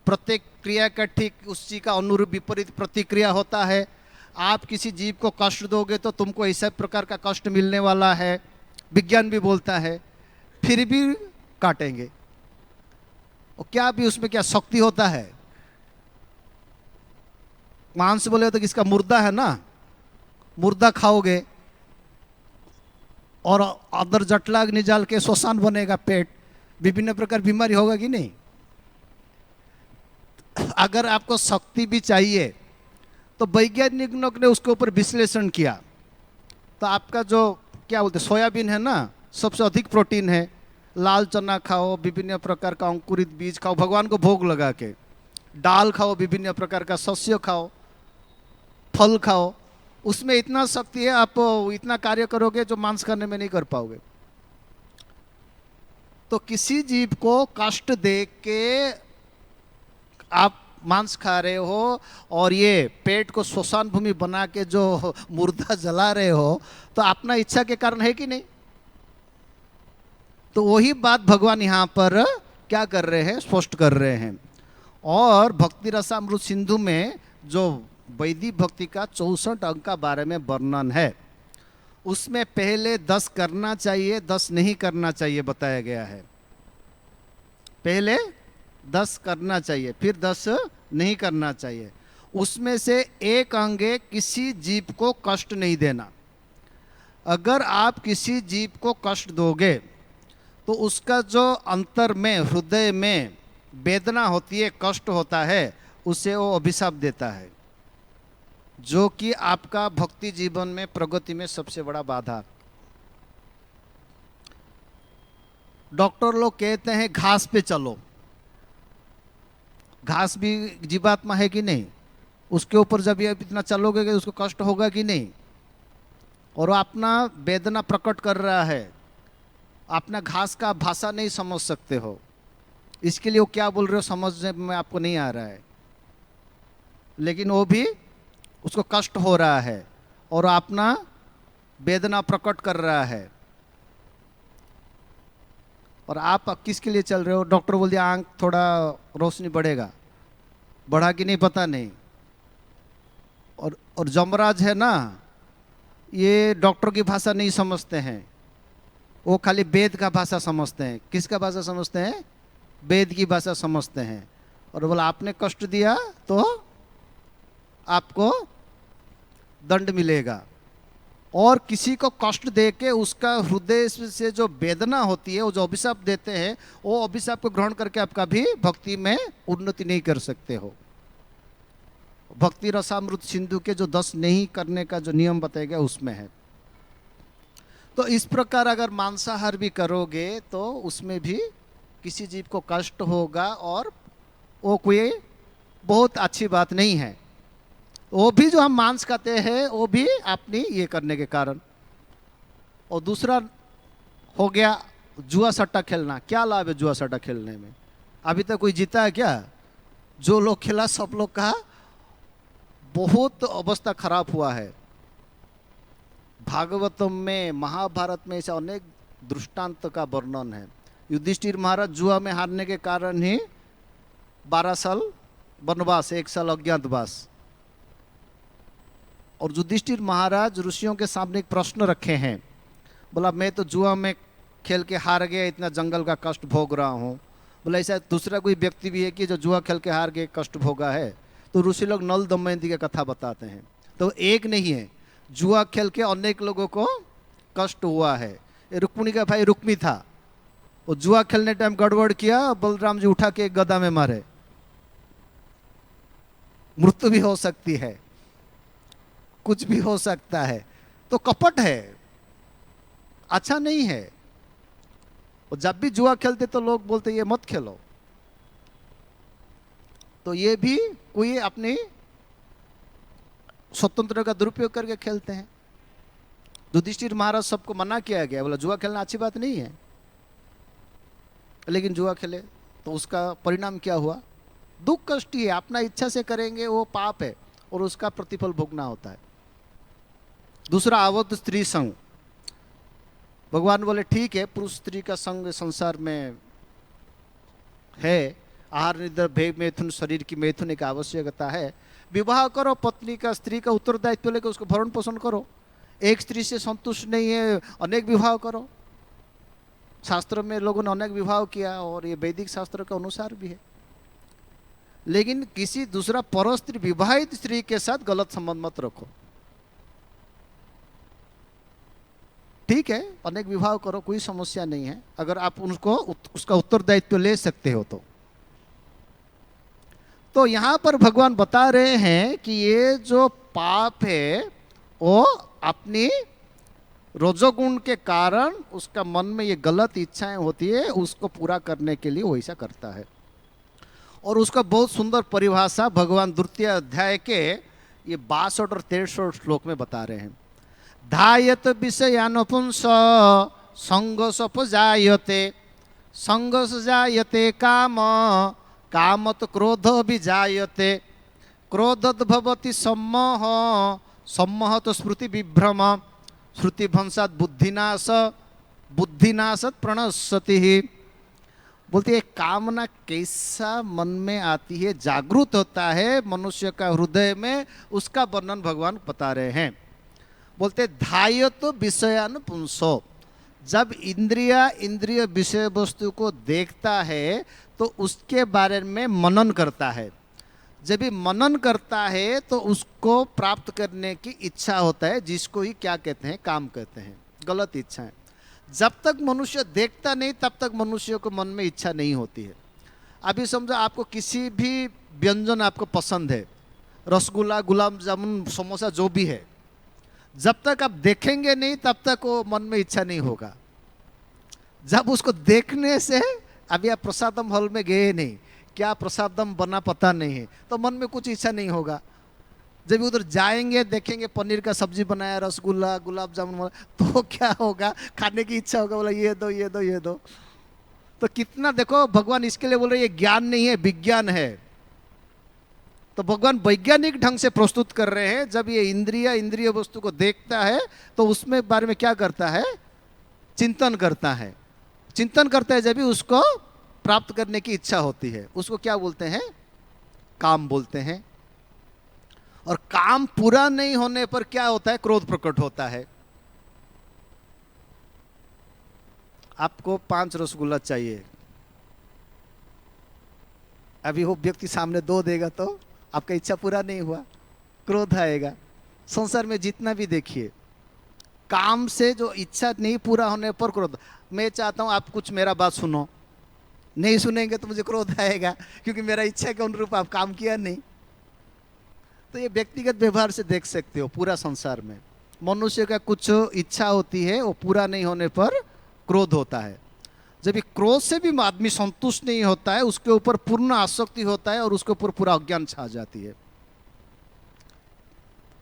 प्रत्येक क्रिया का ठीक उसी का अनुरूप विपरीत प्रतिक्रिया होता है। आप किसी जीव को कष्ट दोगे तो तुमको ऐसा प्रकार का कष्ट मिलने वाला है, विज्ञान भी बोलता है, फिर भी काटेंगे। और क्या भी उसमें क्या शक्ति होता है? मांस बोले तो किसका मुर्दा है ना, मुर्दा खाओगे और अदर जटलाग निजाल के श्वसान बनेगा पेट, विभिन्न प्रकार बीमारी होगा कि नहीं। अगर आपको शक्ति भी चाहिए तो वैज्ञानिकों ने उसके ऊपर विश्लेषण किया, तो आपका जो क्या बोलते सोयाबीन है ना, सबसे अधिक प्रोटीन है। लाल चना खाओ, विभिन्न प्रकार का अंकुरित बीज खाओ, भगवान को भोग लगा के, दाल खाओ, विभिन्न प्रकार का शस्य खाओ, फल खाओ, उसमें इतना शक्ति है, आप इतना कार्य करोगे जो मांस खाने में नहीं कर पाओगे। तो किसी जीव को कष्ट दे के आप मांस खा रहे हो और ये पेट को श्मशान भूमि बना के जो मुर्दा जला रहे हो, तो अपना इच्छा के कारण है कि नहीं। तो वही बात भगवान यहाँ पर क्या कर रहे हैं, स्पष्ट कर रहे हैं। और भक्ति रसामृत सिंधु में जो वैदिक भक्ति का 64 अंक का बारे में वर्णन है, उसमें पहले 10 करना चाहिए, 10 नहीं करना चाहिए बताया गया है। पहले 10 करना चाहिए, फिर 10 नहीं करना चाहिए। उसमें से एक अंग है किसी जीव को कष्ट नहीं देना। अगर आप किसी जीव को कष्ट दोगे तो उसका जो अंतर में, हृदय में वेदना होती है, कष्ट होता है, उसे वो अभिशाप देता है, जो कि आपका भक्ति जीवन में प्रगति में सबसे बड़ा बाधा। डॉक्टर लोग कहते हैं घास पे चलो, घास भी जीवात्मा है कि नहीं? उसके ऊपर जब ये इतना चलोगे कि उसको कष्ट होगा कि नहीं, और वो अपना वेदना प्रकट कर रहा है, अपना घास का भाषा नहीं समझ सकते हो, इसके लिए वो क्या बोल रहे हो समझने में आपको नहीं आ रहा है, लेकिन वो भी उसको कष्ट हो रहा है और अपना वेदना प्रकट कर रहा है। और आप किसके लिए चल रहे हो? डॉक्टर बोल दिया आंख थोड़ा रोशनी बढ़ेगा, बढ़ा कि नहीं पता नहीं। और जमराज है ना, ये डॉक्टर की भाषा नहीं समझते हैं, वो खाली वेद का भाषा समझते हैं। किसका भाषा समझते हैं? वेद की भाषा समझते हैं। और बोला आपने कष्ट दिया तो आपको दंड मिलेगा। और किसी को कष्ट दे के उसका हृदय से जो वेदना होती है, वो जो अभिशाप देते हैं, वो अभिशाप को ग्रहण करके आप कभी भक्ति में उन्नति नहीं कर सकते हो। भक्ति रसामृत सिंधु के जो 10 नहीं करने का जो नियम बताया गया उसमें है। तो इस प्रकार अगर मांसाहार भी करोगे तो उसमें भी किसी जीव को कष्ट होगा और वो कोई बहुत अच्छी बात नहीं है। वो भी जो हम मांस खाते हैं वो भी अपनी ये करने के कारण। और दूसरा हो गया जुआ सट्टा खेलना। क्या लाभ है जुआ सट्टा खेलने में? अभी तक कोई जीता है क्या? जो लोग खेला सब लोग का बहुत अवस्था खराब हुआ है। भागवतम में, महाभारत में ऐसा अनेक दृष्टांत का वर्णन है। युधिष्ठिर महाराज जुआ में हारने के कारण ही 12 साल वनवास, 1 साल अज्ञातवास। और युधिष्ठिर महाराज ऋषियों के सामने एक प्रश्न रखे हैं, बोला मैं तो जुआ में खेल के हार गया, इतना जंगल का कष्ट भोग रहा हूँ। बोला ऐसा दूसरा कोई व्यक्ति भी है कि जो जुआ खेल के हार गए कष्ट भोगा है? तो ऋषि लोग नल दमयंती की कथा बताते हैं। तो एक नहीं है, जुआ खेल के अनेक लोगों को कष्ट हुआ है। रुक्मिणी का भाई रुक्मी था, वो जुआ खेलने टाइम गड़बड़ किया, बलराम जी उठा के एक गदा में मारे, मृत्यु भी हो सकती है, कुछ भी हो सकता है। तो कपट है, अच्छा नहीं है। और जब भी जुआ खेलते तो लोग बोलते ये मत खेलो। तो ये भी कोई अपनी स्वतंत्रता का दुरुपयोग करके खेलते हैं। युधिष्ठिर महाराज सबको मना किया गया, बोला जुआ खेलना अच्छी बात नहीं है, लेकिन जुआ खेले तो उसका परिणाम क्या हुआ? दुख कष्ट ही है। अपना इच्छा से करेंगे वो पाप है और उसका प्रतिफल भोगना होता है। दूसरा अवध स्त्री संग। भगवान बोले ठीक है, पुरुष स्त्री का संग संसार में है, आहार निद्रा भय मैथुन, शरीर की मैथुन एक आवश्यकता है। विवाह करो, पत्नी का, स्त्री का उत्तरदायित्व लेकर उसको भरण पोषण करो। एक स्त्री से संतुष्ट नहीं है, अनेक विवाह करो। शास्त्र में लोगों ने अनेक विवाह किया और ये वैदिक शास्त्र के अनुसार भी है। लेकिन किसी दूसरा पर स्त्री, विवाहित स्त्री के साथ गलत संबंध मत रखो। ठीक है, अनेक विवाह करो, कोई समस्या नहीं है, अगर आप उनको उसका उत्तरदायित्व ले सकते हो तो। तो यहां पर भगवान बता रहे हैं कि ये जो पाप है वो अपनी रजोगुण के कारण उसका मन में ये गलत इच्छाएं होती है, उसको पूरा करने के लिए वो ऐसा करता है। और उसका बहुत सुंदर परिभाषा भगवान द्वितीय अध्याय के ये 62 और 63 श्लोक में बता रहे हैं। धायत विषयानुपुंस संगसोपजायते, संगसजायते काम, कामत क्रोध विजायते, क्रोधत भवति सम्मोह, सम्मोहत स्मृति विभ्रम, श्रुति भंसात बुद्धिनाश, बुद्धिनाशत प्रणश्यति। बोलती है कामना कैसा मन में आती है, जागृत होता है मनुष्य का हृदय में, उसका वर्णन भगवान बता रहे हैं। बोलते धायत विषयानुपुंसो, जब इंद्रिय विषय वस्तु को देखता है तो उसके बारे में मनन करता है। जब भी मनन करता है तो उसको प्राप्त करने की इच्छा होता है, जिसको ही क्या कहते हैं? काम कहते हैं। गलत इच्छा है। जब तक मनुष्य देखता नहीं तब तक मनुष्य को मन में इच्छा नहीं होती है। अभी समझो आपको किसी भी व्यंजन आपको पसंद है, रसगुल्ला, गुलाब जामुन, समोसा, जो भी है, जब तक आप देखेंगे नहीं तब तक वो मन में इच्छा नहीं होगा। जब उसको देखने से, अभी आप प्रसादम हॉल में गए नहीं, क्या प्रसादम बना पता नहीं है, तो मन में कुछ इच्छा नहीं होगा। जब उधर जाएंगे देखेंगे पनीर का सब्जी बनाया, रसगुल्ला, गुलाब जामुन, तो क्या होगा, खाने की इच्छा होगा, बोला ये दो ये दो ये दो। तो कितना देखो, भगवान इसके लिए बोल रहे ये ज्ञान नहीं है, विज्ञान है। तो भगवान वैज्ञानिक ढंग से प्रस्तुत कर रहे हैं। जब ये इंद्रिय वस्तु को देखता है तो उसमें बारे में क्या करता है, चिंतन करता है। चिंतन करता है जब भी उसको प्राप्त करने की इच्छा होती है, उसको क्या बोलते हैं, काम बोलते हैं। और काम पूरा नहीं होने पर क्या होता है, क्रोध प्रकट होता है। आपको 5 रसगुल्ला चाहिए, अभी वो व्यक्ति सामने 2 देगा तो आपका इच्छा पूरा नहीं हुआ, क्रोध आएगा। संसार में जितना भी देखिए, काम से जो इच्छा नहीं पूरा होने पर क्रोध। मैं चाहता हूं आप कुछ मेरा बात सुनो, नहीं सुनेंगे तो मुझे क्रोध आएगा, क्योंकि मेरा इच्छा के अनुरूप आप काम किया नहीं। तो ये व्यक्तिगत व्यवहार से देख सकते हो पूरा संसार में। मनुष्य का कुछ इच्छा होती है, वो पूरा नहीं होने पर क्रोध होता है। जब ये क्रोध से भी आदमी संतुष्ट नहीं होता है, उसके ऊपर पूर्ण आसक्ति होता है और उसके ऊपर पूरा अज्ञान छा जाती है।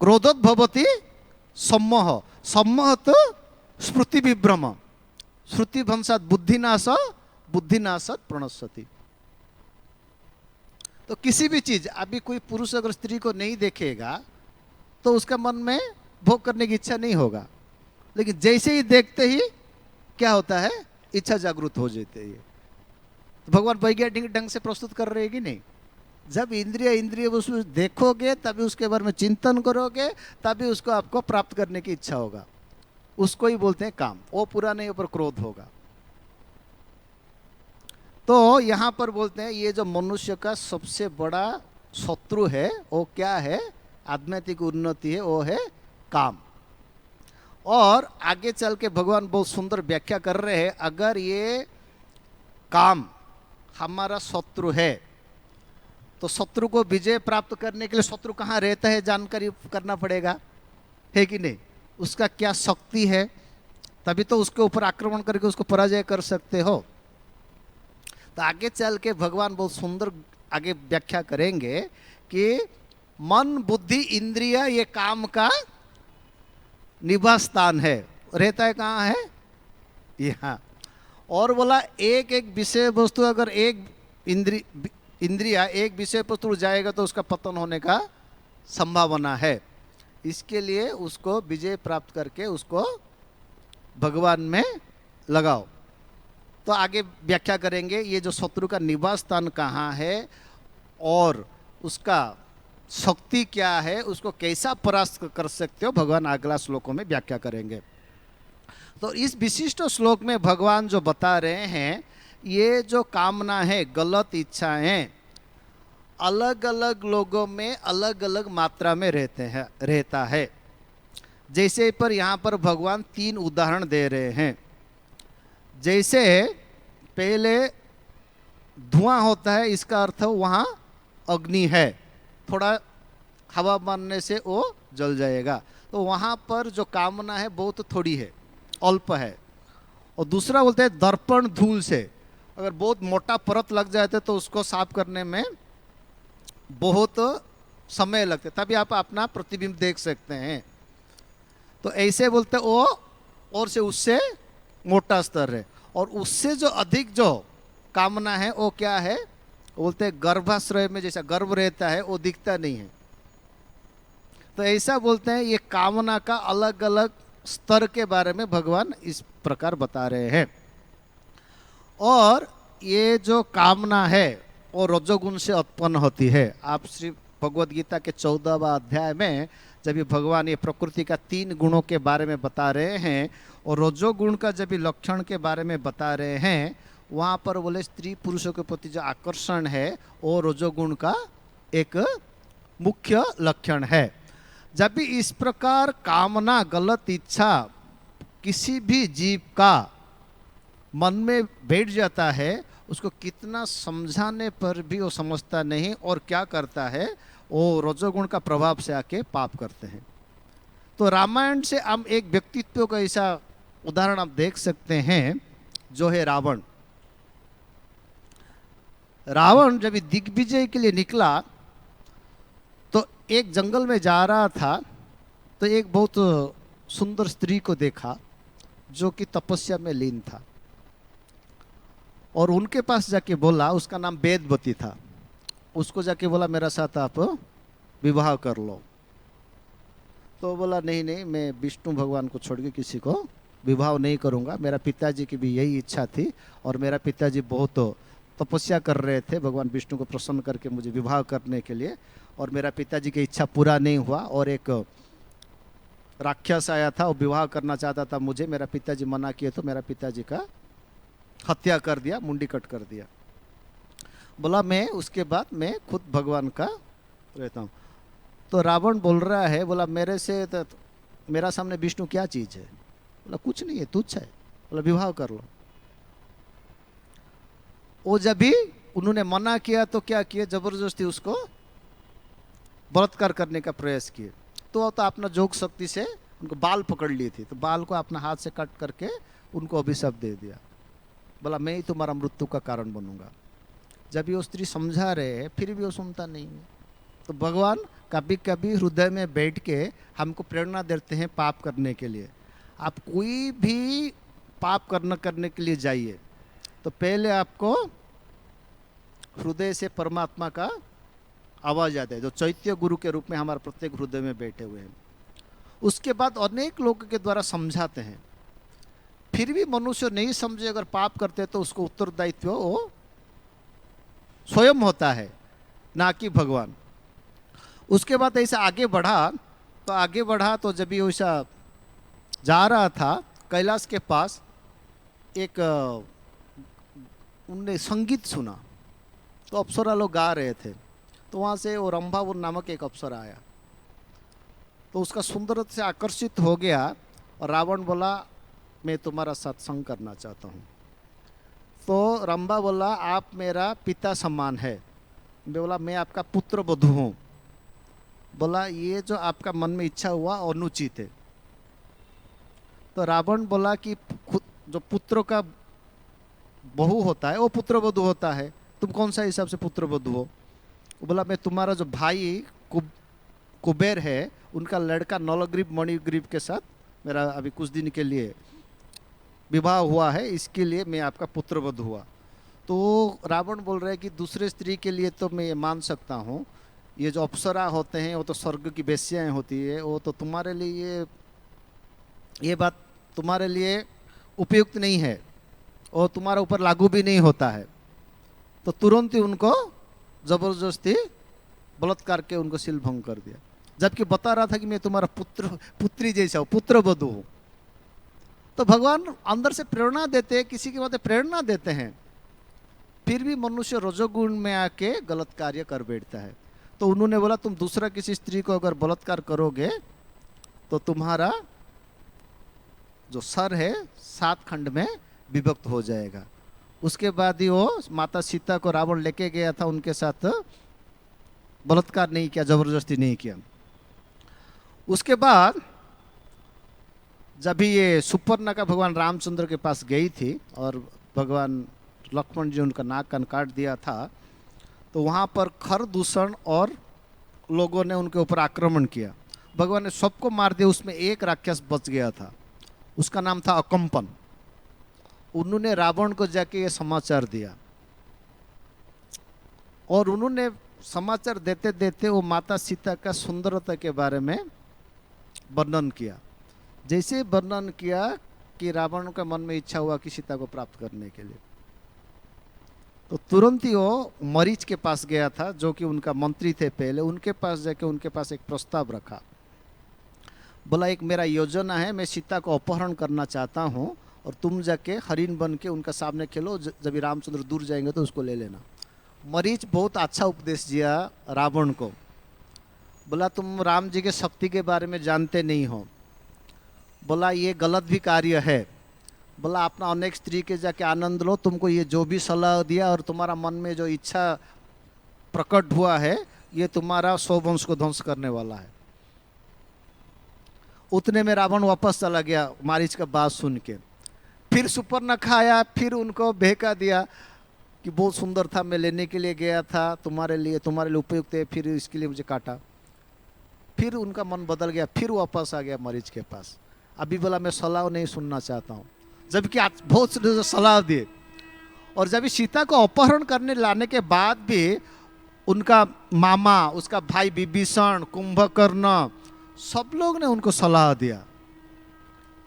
क्रोधोद्भवति सम्मोह, सम्मोह तो स्मृति विभ्रम, श्रुति भंसात बुद्धिनाश, बुद्धिनाशत प्रणश्यति। तो किसी भी चीज, अभी कोई पुरुष अगर स्त्री को नहीं देखेगा तो उसका मन में भोग करने की इच्छा नहीं होगा, लेकिन जैसे ही देखते ही क्या होता है, इच्छा जागृत हो जाती है। तो भगवान वैज्ञानिक ढंग से प्रस्तुत कर रहे हैं कि नहीं। जब इंद्रिय वस्तु देखोगे तभी उसके बारे में चिंतन करोगे, तभी उसको आपको प्राप्त करने की इच्छा होगा। उसको ही बोलते हैं काम। वो पूरा नहीं ऊपर क्रोध होगा। तो यहां पर बोलते हैं ये जो मनुष्य का सबसे बड़ा शत्रु है वो क्या है, आध्यात्मिक उन्नति है, वो है काम। और आगे चल के भगवान बहुत सुंदर व्याख्या कर रहे हैं, अगर ये काम हमारा शत्रु है तो शत्रु को विजय प्राप्त करने के लिए शत्रु कहाँ रहता है जानकारी करना पड़ेगा, है कि नहीं। उसका क्या शक्ति है, तभी तो उसके ऊपर आक्रमण करके उसको पराजय कर सकते हो। तो आगे चल के भगवान बहुत सुंदर आगे व्याख्या करेंगे कि मन बुद्धि इंद्रिय ये काम का निवास स्थान है, रहता है कहाँ है, यहाँ। और बोला एक एक विषय वस्तु, अगर एक इंद्रिया एक विषय वस्तु जाएगा तो उसका पतन होने का संभावना है। इसके लिए उसको विजय प्राप्त करके उसको भगवान में लगाओ। तो आगे व्याख्या करेंगे ये जो शत्रु का निवास स्थान कहाँ है और उसका शक्ति क्या है, उसको कैसा परास्त कर सकते हो, भगवान अगला श्लोकों में व्याख्या करेंगे। तो इस विशिष्ट श्लोक में भगवान जो बता रहे हैं, ये जो कामना है, गलत इच्छाएं अलग अलग लोगों में अलग अलग मात्रा में रहता है। जैसे पर यहाँ पर भगवान 3 उदाहरण दे रहे हैं। जैसे पहले धुआं होता है, इसका अर्थ वहाँ अग्नि है, थोड़ा हवा मारने से वो जल जाएगा। तो वहाँ पर जो कामना है बहुत थोड़ी है, अल्प है। और दूसरा बोलते हैं दर्पण धूल से, अगर बहुत मोटा परत लग जाए तो उसको साफ करने में बहुत समय लगता है, तभी आप अपना प्रतिबिंब देख सकते हैं। तो ऐसे बोलते वो और से उससे मोटा स्तर है। और उससे जो अधिक जो कामना है वो क्या है, बोलते हैं गर्भाश्रय में जैसा गर्भ रहता है वो दिखता नहीं है। तो ऐसा बोलते हैं ये कामना का अलग अलग स्तर के बारे में भगवान इस प्रकार बता रहे हैं। और ये जो कामना है वो रजोगुण से उत्पन्न होती है। आप श्री भगवद गीता के 14वां अध्याय में जब भगवान ये प्रकृति का 3 गुणों के बारे में बता रहे हैं और रजोगुण का जब लक्षण के बारे में बता रहे हैं, वहाँ पर बोले स्त्री पुरुषों के प्रति जो आकर्षण है वो रजोगुण का एक मुख्य लक्षण है। जब भी इस प्रकार कामना गलत इच्छा किसी भी जीव का मन में बैठ जाता है, उसको कितना समझाने पर भी वो समझता नहीं और क्या करता है, वो रजोगुण का प्रभाव से आके पाप करते हैं। तो रामायण से हम एक व्यक्तित्व का ऐसा उदाहरण आप देख सकते हैं जो है रावण। रावण जब दिग्विजय के लिए निकला तो एक जंगल में जा रहा था तो एक बहुत सुंदर स्त्री को देखा जो कि तपस्या में लीन था, और उनके पास जाके बोला, उसका नाम वेदवती था, उसको जाके बोला मेरा साथ आप विवाह कर लो। तो बोला नहीं नहीं, मैं विष्णु भगवान को छोड़ के किसी को विवाह नहीं करूंगा, मेरा पिताजी की भी यही इच्छा थी और मेरा पिताजी बहुत तपस्या कर रहे थे भगवान विष्णु को प्रसन्न करके मुझे विवाह करने के लिए, और मेरा पिताजी की इच्छा पूरा नहीं हुआ और एक राक्षस आया था, वो विवाह करना चाहता था मुझे, मेरा पिताजी मना किए तो मेरा पिताजी का हत्या कर दिया, मुंडी कट कर दिया। बोला मैं उसके बाद मैं खुद भगवान का रहता हूँ। तो रावण बोल रहा है, बोला मेरे से तो मेरा सामने विष्णु क्या चीज़ है? बोला कुछ नहीं है, तुच्छ है। बोला विवाह कर लो। वो जब भी उन्होंने मना किया तो क्या किए, जबरदस्ती उसको बलात्कार करने का प्रयास किए। तो अपना जोग शक्ति से उनको बाल पकड़ ली थी, तो बाल को अपना हाथ से कट करके उनको अभिशाप दे दिया। बोला मैं ही तुम्हारा मृत्यु का कारण बनूंगा। जब भी वो स्त्री समझा रहे हैं फिर भी वो सुनता नहीं है। तो भगवान कभी कभी हृदय में बैठ के हमको प्रेरणा देते हैं पाप करने के लिए। आप कोई भी पाप करने के लिए जाइए तो पहले आपको हृदय से परमात्मा का आवाज आता है, जो चैत्य गुरु के रूप में हमारे प्रत्येक हृदय में बैठे हुए हैं। उसके बाद अनेक लोगों के द्वारा समझाते हैं, फिर भी मनुष्य नहीं समझे, अगर पाप करते तो उसको उत्तरदायित्व वो स्वयं होता है, ना कि भगवान। उसके बाद ऐसा आगे बढ़ा तो जब भी वैसा जा रहा था कैलाश के पास, एक उनने संगीत सुना, तो अप्सरा लोग गा रहे थे। तो वहाँ से वो रंभावर नामक एक अप्सरा आया, तो उसका सुंदरता से आकर्षित हो गया और रावण बोला मैं तुम्हारा सत्संग करना चाहता हूँ। तो रंभा बोला आप मेरा पिता समान है। बोला मैं आपका पुत्र वधू हूँ। बोला ये जो आपका मन में इच्छा हुआ अनुचित है। तो रावण बोला कि जो पुत्र का बहू होता है वो पुत्र वधू होता है, तुम कौन सा हिसाब से पुत्र वधू हो? बोला मैं तुम्हारा जो भाई कुबेर है उनका लड़का नलग्रीव मणिग्रीव के साथ मेरा अभी कुछ दिन के लिए विवाह हुआ है, इसके लिए मैं आपका पुत्र वधू हुआ। तो रावण बोल रहे हैं कि दूसरे स्त्री के लिए तो मैं मान सकता हूँ, ये जो अप्सरा होते हैं वो तो स्वर्ग की वेश्याएं होती है, वो तो तुम्हारे लिए ये बात तुम्हारे लिए उपयुक्त नहीं है, और तुम्हारे ऊपर लागू भी नहीं होता है। तो तुरंत ही उनको जबरदस्ती बलात्कार के उनको सील भंग कर दिया, जबकि बता रहा था कि मैं तुम्हारा पुत्री जैसा हूँ, पुत्र वधू हूँ। तो भगवान अंदर से प्रेरणा देते हैं, किसी की बातें प्रेरणा देते हैं, फिर भी मनुष्य रजोगुण में आके गलत कार्य कर बैठता है। तो उन्होंने बोला तुम दूसरा किसी स्त्री को अगर बलात्कार करोगे तो तुम्हारा जो सर है 7 खंड में विभक्त हो जाएगा। उसके बाद ही वो माता सीता को रावण लेके गया था, उनके साथ बलात्कार नहीं किया, जबरदस्ती नहीं किया। उसके बाद जब भी ये सुपर्णखा भगवान रामचंद्र के पास गई थी और भगवान लक्ष्मण जी उनका नाक कान काट दिया था, तो वहाँ पर खरदूषण और लोगों ने उनके ऊपर आक्रमण किया। भगवान ने सबको मार दिया, उसमें एक राक्षस बच गया था, उसका नाम था अकंपन। उन्होंने रावण को जाके ये समाचार दिया और उन्होंने समाचार देते देते वो माता सीता का सुंदरता के बारे में वर्णन किया। जैसे वर्णन किया कि रावण के मन में इच्छा हुआ कि सीता को प्राप्त करने के लिए, तो तुरंत ही वो मरीच के पास गया था, जो कि उनका मंत्री थे पहले, उनके पास जाके उनके पास एक प्रस्ताव रखा। बोला एक मेरा योजना है, मैं सीता को अपहरण करना चाहता हूँ और तुम जाके हरिण बन के उनका सामने खेलो, जब रामचंद्र दूर जाएंगे तो उसको ले लेना। मरीच बहुत अच्छा उपदेश दिया रावण को। बोला तुम राम जी के शक्ति के बारे में जानते नहीं हो, बोला ये गलत भी कार्य है, बोला अपना अनेक स्त्री के जाके आनंद लो, तुमको ये जो भी सलाह दिया और तुम्हारा मन में जो इच्छा प्रकट हुआ है ये तुम्हारा 100 वंश को ध्वंस करने वाला है। उतने में रावण वापस चला गया मारीच का बात सुन के। फिर सुपर्णखा आया, फिर उनको बहका दिया कि बहुत सुंदर था, मैं लेने के लिए गया था, तुम्हारे लिए उपयुक्त है, फिर इसके लिए मुझे काटा। फिर उनका मन बदल गया, फिर वापस आ गया मरीज के पास। अभी बोला मैं सलाह नहीं सुनना चाहता हूँ, जबकि आज बहुत से सलाह दिए। और जब सीता को अपहरण करने लाने के बाद भी उनका मामा, उसका भाई विभीषण, कुंभकर्ण, सब लोग ने उनको सलाह दिया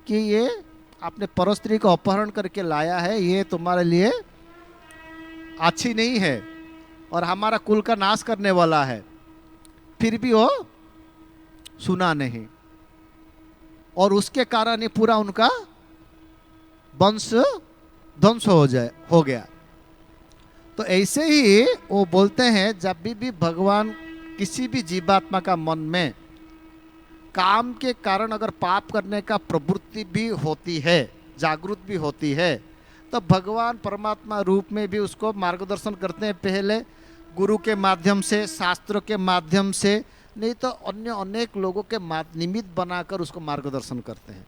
कि ये आपने परस्त्री को अपहरण करके लाया है, ये तुम्हारे लिए अच्छी नहीं है और हमारा कुल का नाश करने वाला है। फिर भी वो सुना नहीं और उसके कारण ही पूरा उनका वंश ध्वंस हो गया। तो ऐसे ही वो बोलते हैं, जब भी भगवान किसी भी जीवात्मा का मन में काम के कारण अगर पाप करने का प्रवृत्ति भी होती है, जागृत भी होती है, तो भगवान परमात्मा रूप में भी उसको मार्गदर्शन करते हैं। पहले गुरु के माध्यम से, शास्त्रों के माध्यम से, नहीं तो अन्य अनेक लोगों के निमित्त बनाकर उसको मार्गदर्शन करते हैं।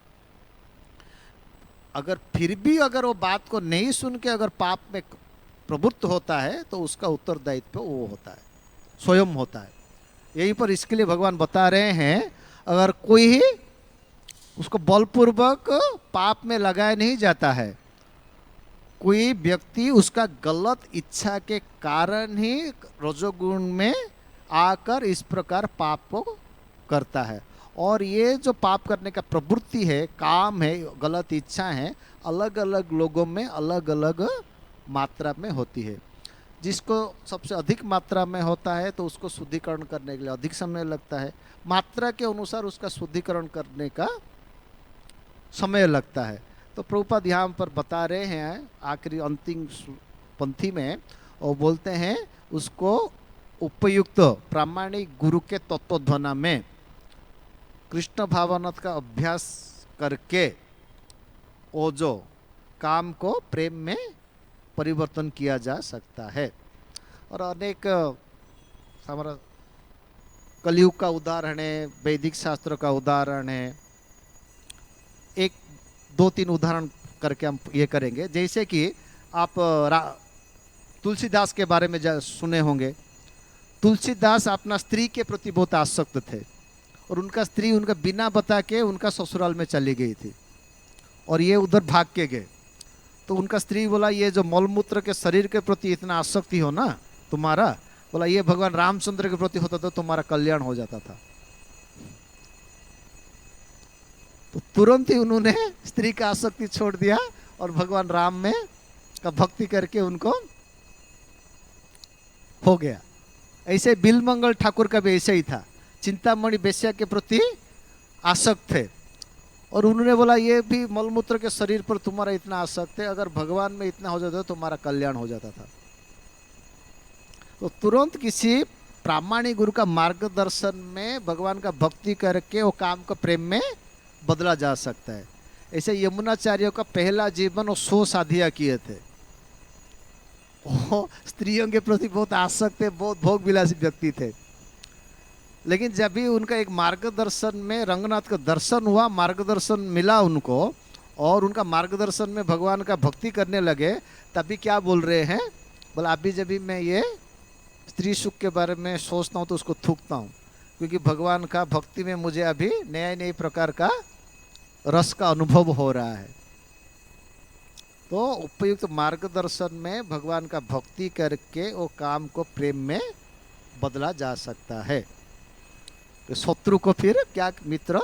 अगर फिर भी अगर वो बात को नहीं सुन के अगर पाप में प्रवृत्त होता है तो उसका उत्तरदायित्व वो होता है, स्वयं होता है। यहीं पर इसके लिए भगवान बता रहे हैं, अगर कोई उसको बलपूर्वक पाप में लगाया नहीं जाता है, कोई व्यक्ति उसका गलत इच्छा के कारण ही रजोगुण में आकर इस प्रकार पाप को करता है। और ये जो पाप करने का प्रवृत्ति है, काम है, गलत इच्छा है, अलग अलग लोगों में अलग अलग मात्रा में होती है। जिसको सबसे अधिक मात्रा में होता है तो उसको शुद्धिकरण करने के लिए अधिक समय लगता है, मात्रा के अनुसार उसका शुद्धिकरण करने का समय लगता है। तो प्रभुपाद यहाँ पर बता रहे हैं आखिरी अंतिम पंक्ति में, और बोलते हैं उसको उपयुक्त प्रामाणिक गुरु के तत्वध्वना में कृष्ण भावनाथ का अभ्यास करके वो जो काम को प्रेम में परिवर्तन किया जा सकता है। और अनेक हमारा कलयुग का उदाहरण है, वैदिक शास्त्रों का उदाहरण है। एक दो तीन उदाहरण करके हम ये करेंगे। जैसे कि आप तुलसीदास के बारे में सुने होंगे। तुलसीदास अपना स्त्री के प्रति बहुत आसक्त थे और उनका स्त्री उनका बिना बता के उनका ससुराल में चली गई थी और ये उधर भाग के गए। तो उनका स्त्री बोला, ये जो मलमूत्र के शरीर के प्रति इतना आसक्ति हो ना तुम्हारा, बोला ये भगवान रामचंद्र के प्रति होता तो तुम्हारा कल्याण हो जाता था। तो तुरंत ही उन्होंने स्त्री का आसक्ति छोड़ दिया और भगवान राम में का भक्ति करके उनको हो गया। ऐसे बिलमंगल ठाकुर का भी ऐसे ही था, चिंतामणि बेश्या के प्रति आसक्त थे और उन्होंने बोला ये भी मलमूत्र के शरीर पर तुम्हारा इतना आसक्त है, अगर भगवान में इतना हो जाता तो तुम्हारा कल्याण हो जाता था। तो तुरंत किसी प्रामाणिक गुरु का मार्गदर्शन में भगवान का भक्ति करके वो काम को प्रेम में बदला जा सकता है। ऐसे यमुनाचार्य का पहला जीवन वो 100 शादियां किए थे। वो स्त्रियों के प्रति बहुत आसक्त थे, बहुत भोग विलासी व्यक्ति थे। लेकिन जब भी उनका एक मार्गदर्शन में रंगनाथ का दर्शन हुआ, मार्गदर्शन मिला उनको और उनका मार्गदर्शन में भगवान का भक्ति करने लगे, तभी क्या बोल रहे हैं, बोला अभी जब भी मैं ये स्त्री सुख के बारे में सोचता हूँ तो उसको थूकता हूँ, क्योंकि भगवान का भक्ति में मुझे अभी नए नए प्रकार का रस का अनुभव हो रहा है। तो उपयुक्त मार्गदर्शन में भगवान का भक्ति करके वो काम को प्रेम में बदला जा सकता है। तो शत्रु को फिर क्या मित्र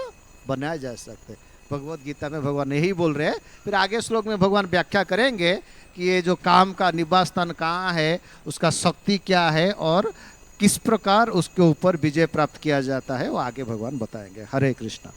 बनाया जा सकता है। भगवत गीता में भगवान यही बोल रहे हैं। फिर आगे श्लोक में भगवान व्याख्या करेंगे कि ये जो काम का निवास स्थान कहाँ है, उसका शक्ति क्या है और किस प्रकार उसके ऊपर विजय प्राप्त किया जाता है, वो आगे भगवान बताएंगे। हरे कृष्णा।